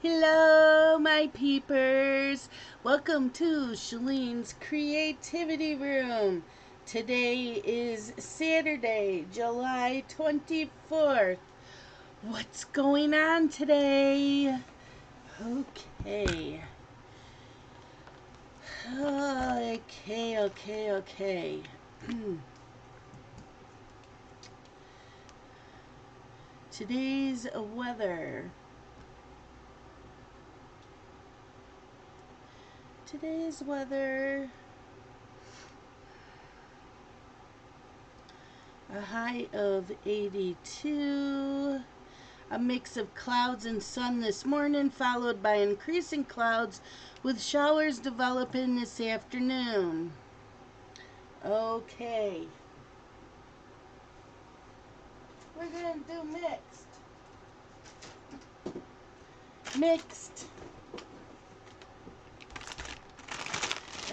Hello, my peepers. Welcome to Shalene's Creativity Room. Today is Saturday, July 24th. What's going on today? Okay. Okay. Today's weather. A high of 82. A mix of clouds and sun this morning, followed by increasing clouds with showers developing this afternoon. Okay. We're going to do mixed.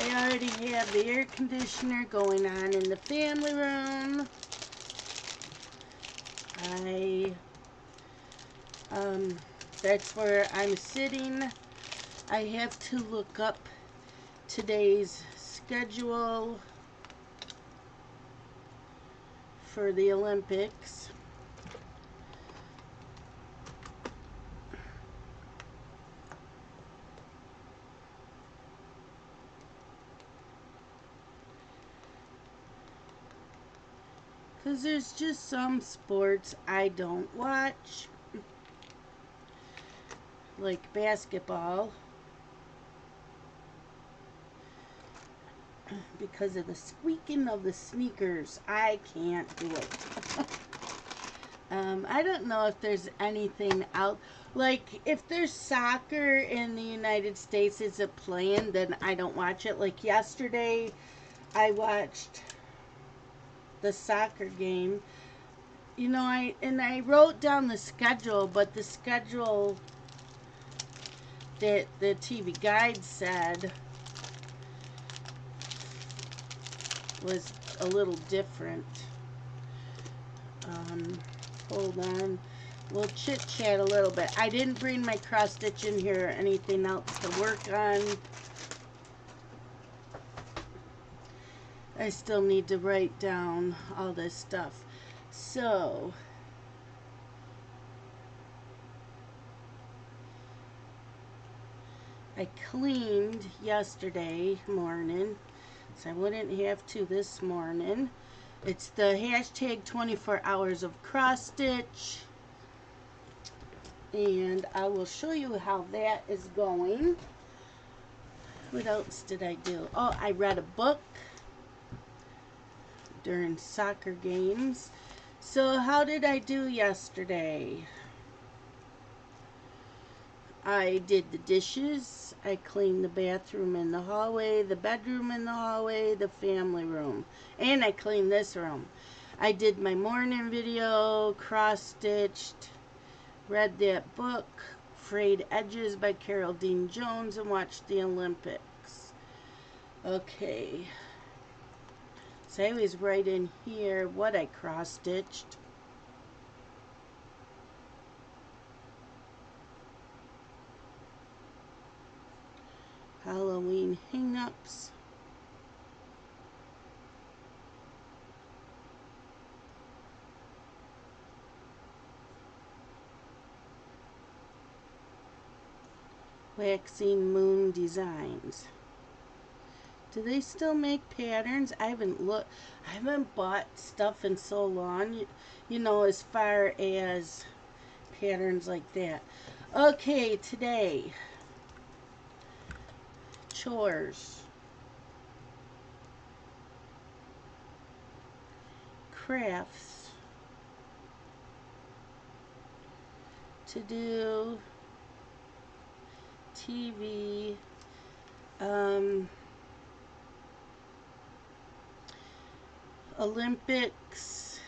I already have the air conditioner going on in the family room. That's where I'm sitting. I have to look up today's schedule for the Olympics. Because there's just some sports I don't watch. Like basketball. Because of the squeaking of the sneakers. I can't do it. I don't know if there's anything out. Like, if there's soccer in the United States is it playing, then I don't watch it. Like yesterday, I watched the soccer game. You know, I wrote down the schedule, but the schedule that the TV guide said was a little different. Hold on. We'll chit chat a little bit. I didn't bring my cross stitch in here or anything else to work on. I still need to write down all this stuff. So, I cleaned yesterday morning, so I wouldn't have to this morning. It's the hashtag 24 hours of cross stitch. And I will show you how that is going. What else did I do? Oh, I read a book during soccer games. So how did I do yesterday? I did the dishes. I cleaned the bathroom in the hallway, the bedroom in the hallway, the family room. And I cleaned this room. I did my morning video, cross-stitched, read that book, Frayed Edges by Carol Dean Jones, and watched the Olympics. Okay. So I always write in here what I cross-stitched. Halloween hang-ups. Waxing Moon Designs. Do they still make patterns? I haven't bought stuff in so long, you know, as far as patterns like that. Okay, today. Chores. Crafts. To do. TV. Olympics.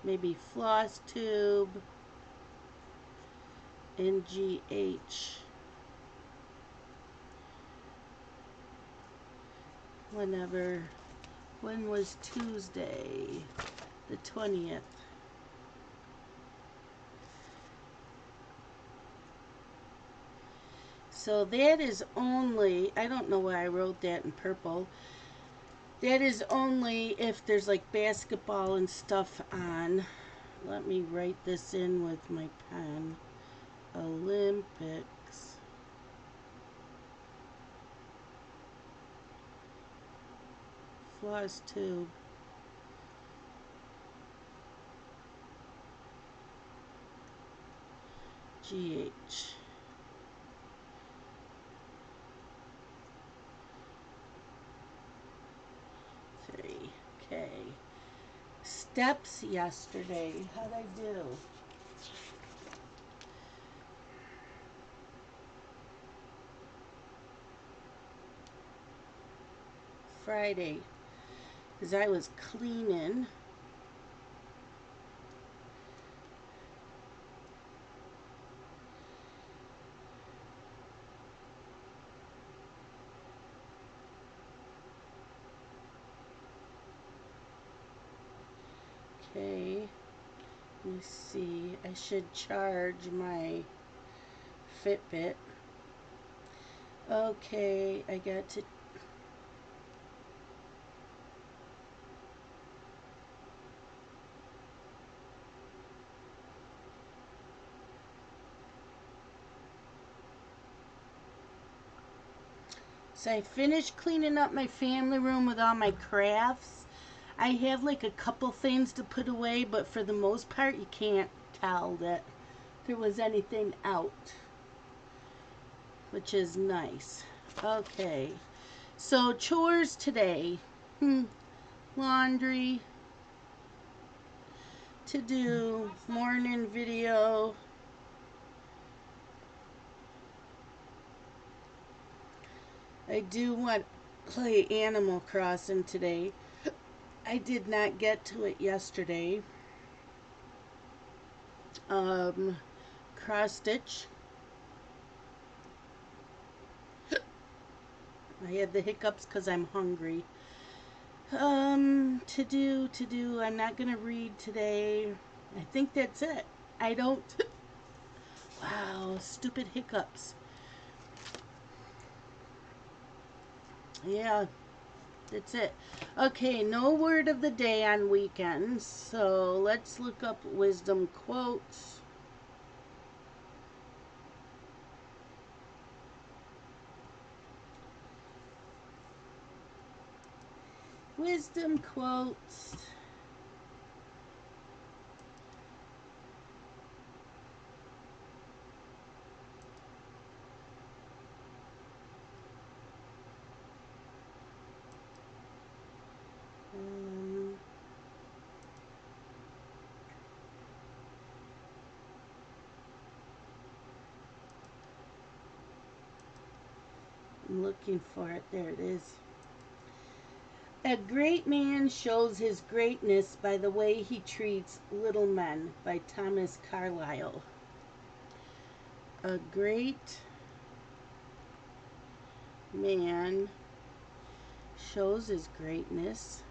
Maybe floss tube. NGH. Whenever. When was Tuesday? The 20th. So that is only, I don't know why I wrote that in purple. That is only if there's like basketball and stuff on. Let me write this in with my pen. Olympics. Floss tube. GH. Okay. Steps yesterday. How'd I do? Friday. Because I was cleaning. Okay. Let me see. I should charge my Fitbit. Okay, I got to. So I finished cleaning up my family room with all my crafts. I have like a couple things to put away, but for the most part, you can't tell that there was anything out, which is nice. Okay, so chores today. Laundry to do, morning video. I do want to play Animal Crossing today. I did not get to it yesterday. Cross stitch. I had the hiccups because I'm hungry. To do. I'm not gonna read today. I think that's it. I don't. Wow, stupid hiccups. Yeah, that's it. Okay, no word of the day on weekends. So let's look up wisdom quotes. Wisdom quotes. I'm looking for it. There it is. A great man shows his greatness by the way he treats little men, by Thomas Carlyle. A great man shows his greatness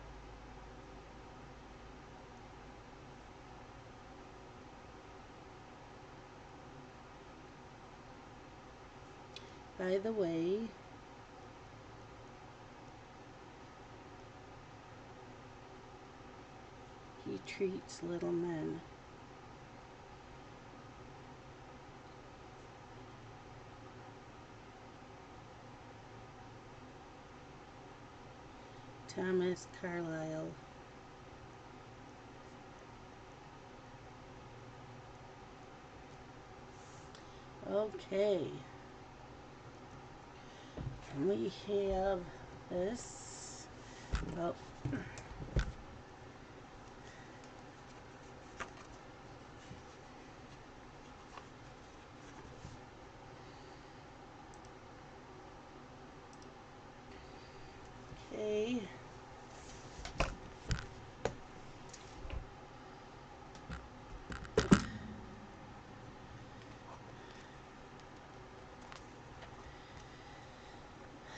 by the way he treats little men. Thomas Carlyle. Okay. And we have this. Oh. Okay.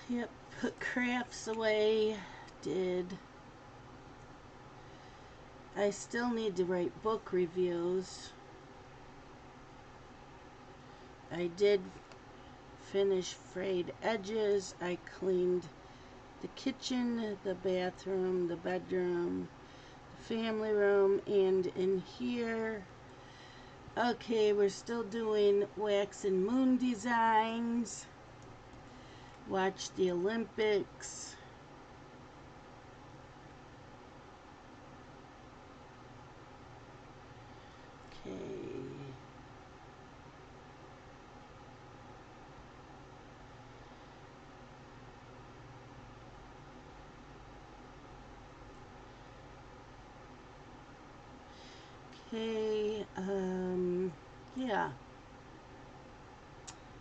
Yep, put crafts away. Did. I still need to write book reviews. I did finish frayed edges. I cleaned the kitchen, the bathroom, the bedroom, the family room, and in here. Okay, we're still doing wax and moon designs. Watch the Olympics. Okay. Okay, yeah.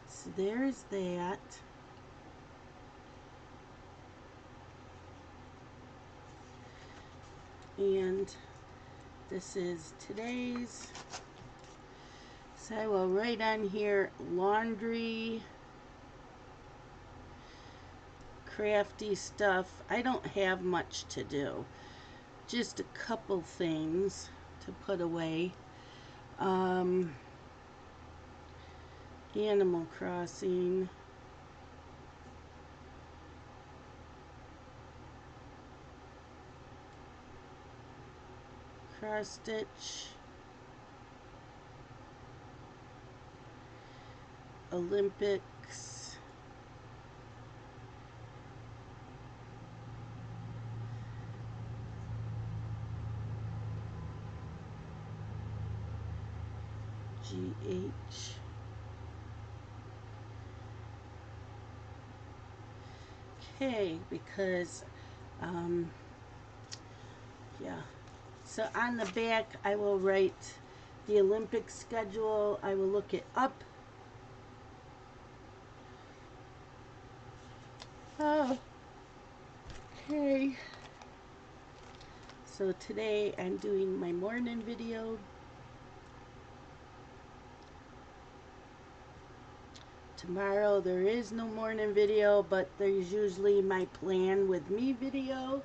So there's that. And this is today's. So I will write on here laundry, crafty stuff. I don't have much to do. Just a couple things to put away. Animal Crossing. Cross stitch. Olympics. GH. Okay, because yeah. So on the back I will write the Olympic schedule. I will look it up. Oh, okay. So today I'm doing my morning video. Tomorrow there is no morning video, but there's usually my plan with me video.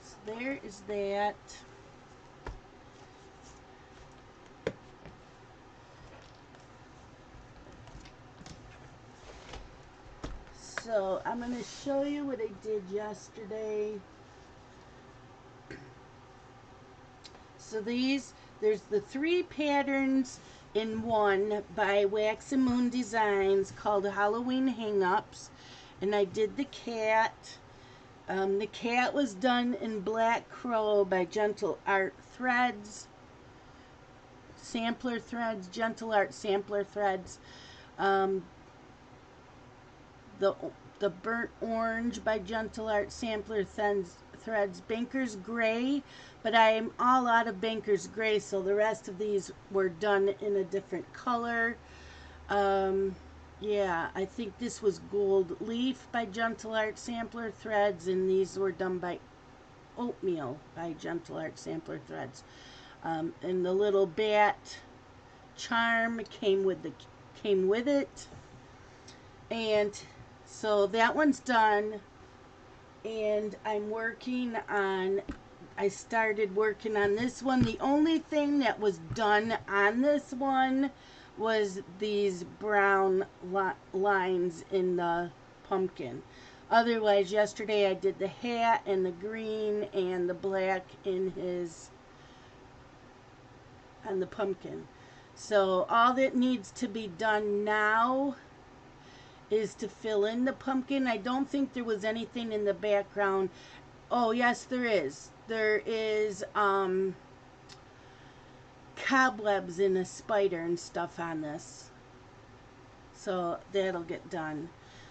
So there is that. So I'm going to show you what I did yesterday. So there's the 3 patterns in one by Wax and Moon Designs called Halloween Hang-Ups. And I did the cat. The cat was done in Black Crow by Gentle Art Threads. Sampler Threads, Gentle Art Sampler Threads. The Burnt Orange by Gentle Art Sampler Threads, Banker's Gray, but I'm all out of Banker's Gray, so the rest of these were done in a different color. Yeah, I think this was Gold Leaf by Gentle Art Sampler Threads, and these were done by Oatmeal by Gentle Art Sampler Threads. And the little bat charm came with it. And so that one's done, and I started working on this one. The only thing that was done on this one was these brown lines in the pumpkin. Otherwise, yesterday I did the hat and the green and the black on the pumpkin. So all that needs to be done now is to fill in the pumpkin. I don't think there was anything in the background. Oh, yes, there is. There is cobwebs and a spider and stuff on this. So that'll get done.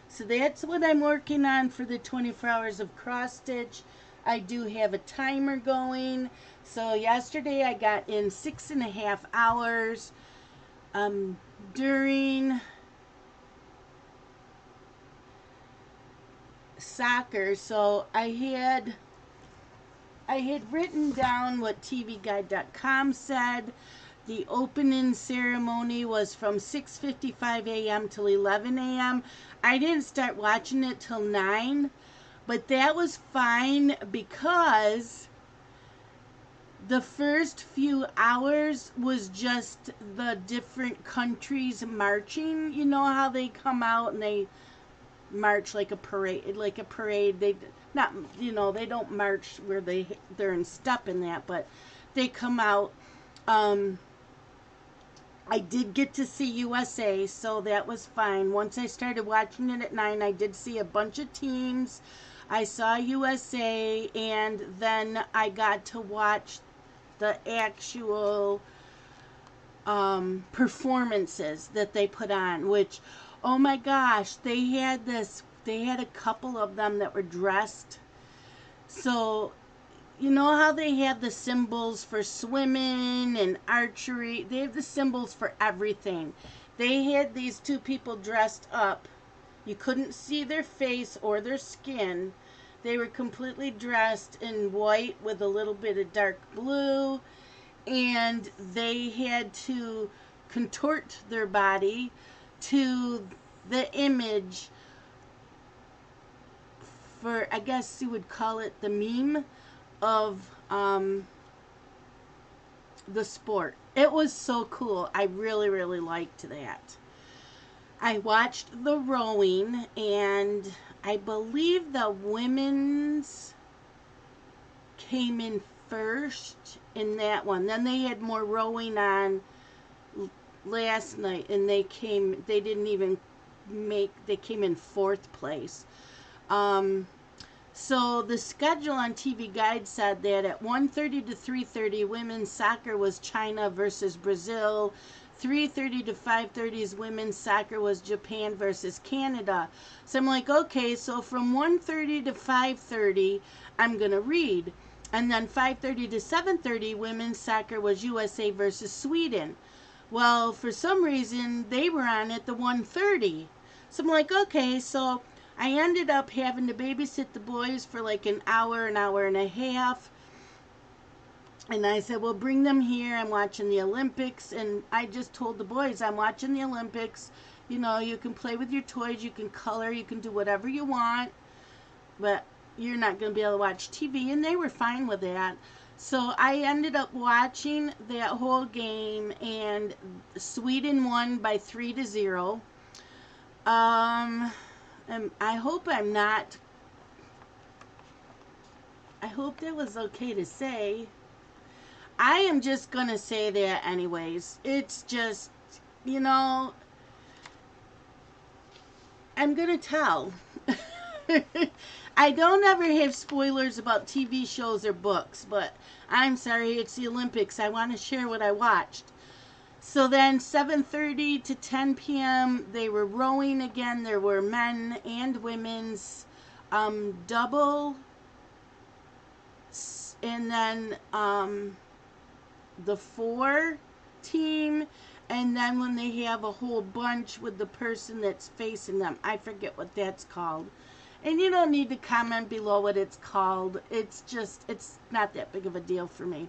So that's what I'm working on for the 24 hours of cross stitch. I do have a timer going. So yesterday I got in 6.5 hours. During soccer, so I had written down what tvguide.com said, The opening ceremony was from 6:55 a.m. till 11 a.m. I didn't start watching it till 9, but that was fine because the first few hours was just the different countries marching. You know how they come out and they march like a parade, They not, they don't march where they're in step in that, but they come out. I did get to see USA, so that was fine. Once I started watching it at 9, I did see a bunch of teams. I saw USA, and then I got to watch the actual performances that they put on, which, oh my gosh, they had a couple of them that were dressed. So, you know how they have the symbols for swimming and archery? They have the symbols for everything. They had these two people dressed up. You couldn't see their face or their skin. They were completely dressed in white with a little bit of dark blue, and they had to contort their body to the image for, I guess you would call it the meme of the sport. It was so cool. I really, really liked that. I watched the rowing, and I believe the women's came in first in that one. Then they had more rowing on last night, and they came in fourth place. So the schedule on TV Guide said that at 1:30 to 3:30, women's soccer was China versus Brazil. 3:30 to 5:30 is women's soccer was Japan versus Canada. So I'm like, okay, so from 1:30 to 5:30, I'm going to read. And then 5:30 to 7:30, women's soccer was USA versus Sweden. Well, for some reason, they were on at the 1:30. So I'm like, okay, so I ended up having to babysit the boys for like an hour and a half. And I said, well, bring them here. I'm watching the Olympics. And I just told the boys, I'm watching the Olympics. You know, you can play with your toys. You can color. You can do whatever you want. But you're not going to be able to watch TV. And they were fine with that. So I ended up watching that whole game. And Sweden won by 3-0. And I hope that was okay to say. I am just going to say that anyways. It's just, I'm going to tell. I don't ever have spoilers about TV shows or books, but I'm sorry, it's the Olympics. I want to share what I watched. So then 7:30 to 10 p.m. they were rowing again. There were men and women's double, and then the 4 team, and then when they have a whole bunch with the person that's facing them. I forget what that's called. And you don't need to comment below what it's called. It's not that big of a deal for me.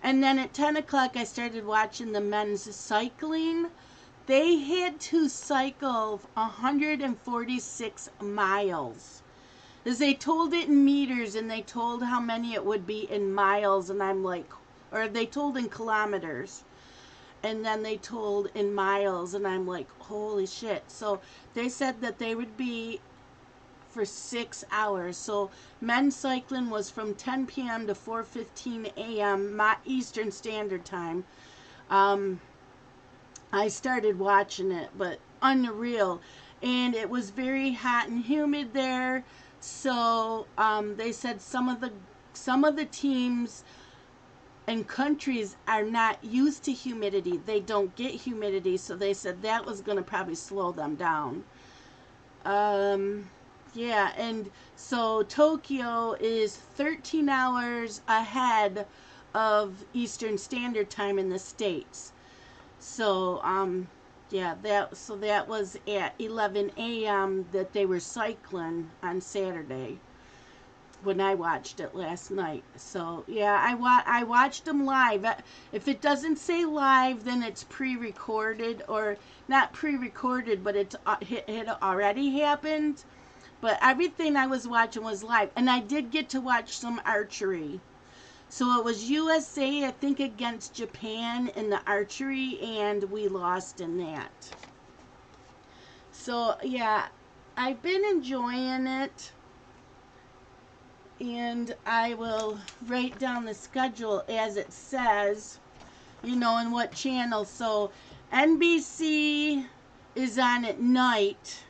And then at 10 o'clock, I started watching the men's cycling. They had to cycle 146 miles. Because they told it in meters, and they told how many it would be in miles. And I'm like, or they told in kilometers. And then they told in miles. And I'm like, holy shit. So they said that they would be for 6 hours. So men's cycling was from 10 p.m. to 4:15 a.m. Eastern Standard Time. I started watching it, but unreal. And it was very hot and humid there. So they said some of the teams and countries are not used to humidity. They don't get humidity. So they said that was going to probably slow them down. Yeah, and so Tokyo is 13 hours ahead of Eastern Standard Time in the States. So, yeah, that was at 11 a.m. that they were cycling on Saturday. when I watched it last night. So yeah, I watched them live. If it doesn't say live, then it's pre-recorded, or not pre-recorded, but it already happened. But everything I was watching was live, and I did get to watch some archery. So it was USA, I think, against Japan in the archery, and we lost in that. So yeah, I've been enjoying it. And I will write down the schedule as it says, you know, and what channel. So NBC is on at night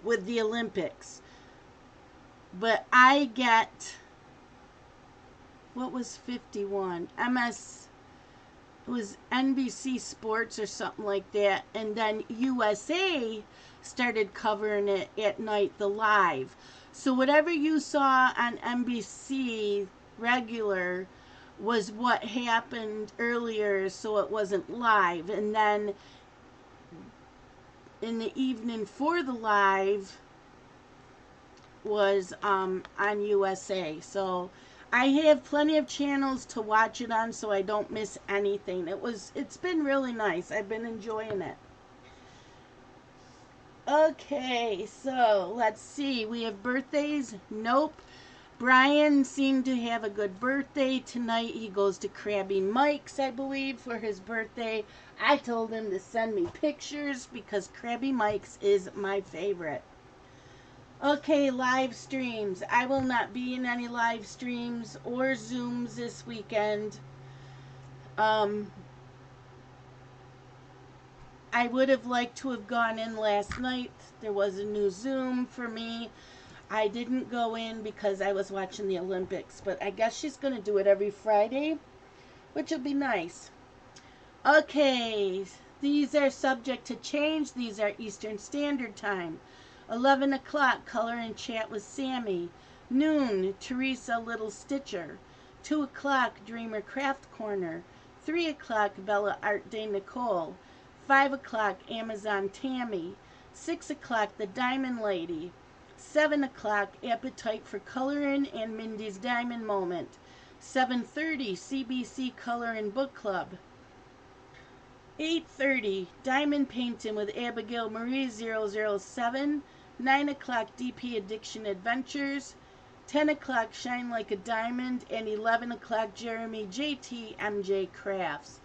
with the Olympics. But I get, what was 51? It was NBC Sports or something like that. And then USA started covering it at night, the live. So whatever you saw on NBC regular was what happened earlier, so it wasn't live. And then in the evening for the live was on USA. So I have plenty of channels to watch it on, so I don't miss anything. It's been really nice. I've been enjoying it. Okay, so let's see. We have birthdays. Nope. Brian seemed to have a good birthday tonight. He goes to Krabby Mike's, I believe, for his birthday. I told him to send me pictures because Krabby Mike's is my favorite. Okay, live streams. I will not be in any live streams or Zooms this weekend. I would have liked to have gone in last night. There was a new Zoom for me. I didn't go in because I was watching the Olympics, but I guess she's going to do it every Friday, which will be nice. Okay, these are subject to change. These are Eastern Standard Time. 11 o'clock, Color and Chat with Sammy. Noon, Teresa Little Stitcher. 2 o'clock, Dreamer Craft Corner. 3 o'clock, Bella Art Day Nicole. 5 o'clock, Amazon Tammy. 6 o'clock, The Diamond Lady. 7 o'clock, Appetite for Coloring and Mindy's Diamond Moment. 7:30, CBC Color and Book Club. 8:30, Diamond Painting with Abigail Marie 007. 9 o'clock, DP Addiction Adventures. 10 o'clock, Shine Like a Diamond. And 11 o'clock, Jeremy JT MJ Crafts.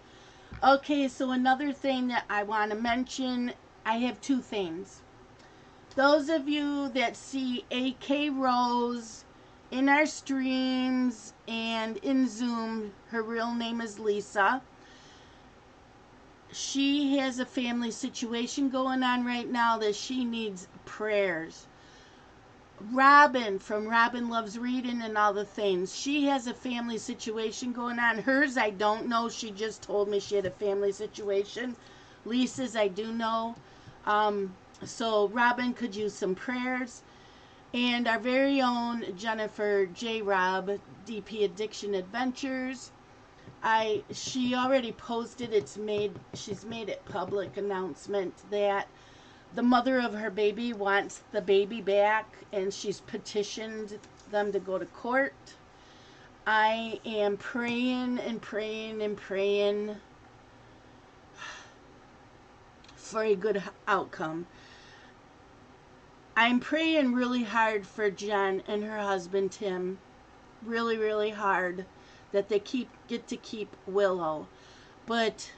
Okay, so another thing that I want to mention, I have two things. Those of you that see AK Rose in our streams and in Zoom, her real name is Lisa. She has a family situation going on right now that she needs prayers. Robin from Robin Loves Reading and all the things. She has a family situation going on. Hers, I don't know. She just told me she had a family situation. Lisa's, I do know. So Robin could use some prayers. And our very own Jennifer J. Robb, DP Addiction Adventures. She already posted, she's made it public announcement that the mother of her baby wants the baby back, and she's petitioned them to go to court. I am praying and praying and praying for a good outcome. I'm praying really hard for Jen and her husband Tim. Really, really hard that they get to keep Willow. But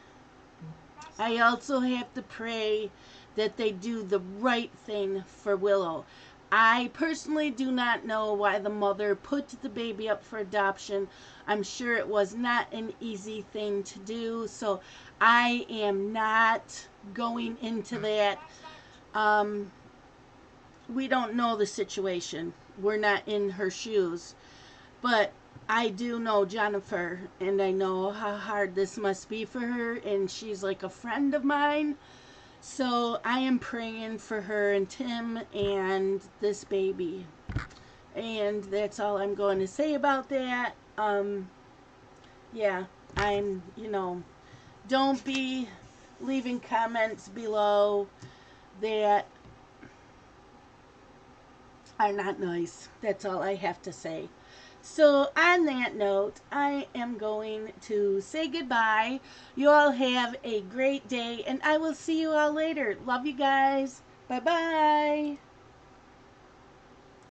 I also have to pray that they do the right thing for Willow. I personally do not know why the mother put the baby up for adoption. I'm sure it was not an easy thing to do, so I am not going into that. We don't know the situation. We're not in her shoes. But I do know Jennifer, and I know how hard this must be for her, and she's like a friend of mine. So I am praying for her and Tim and this baby. And that's all I'm going to say about that. Yeah, don't be leaving comments below that are not nice. That's all I have to say. So, on that note, I am going to say goodbye. You all have a great day, and I will see you all later. Love you guys. Bye bye.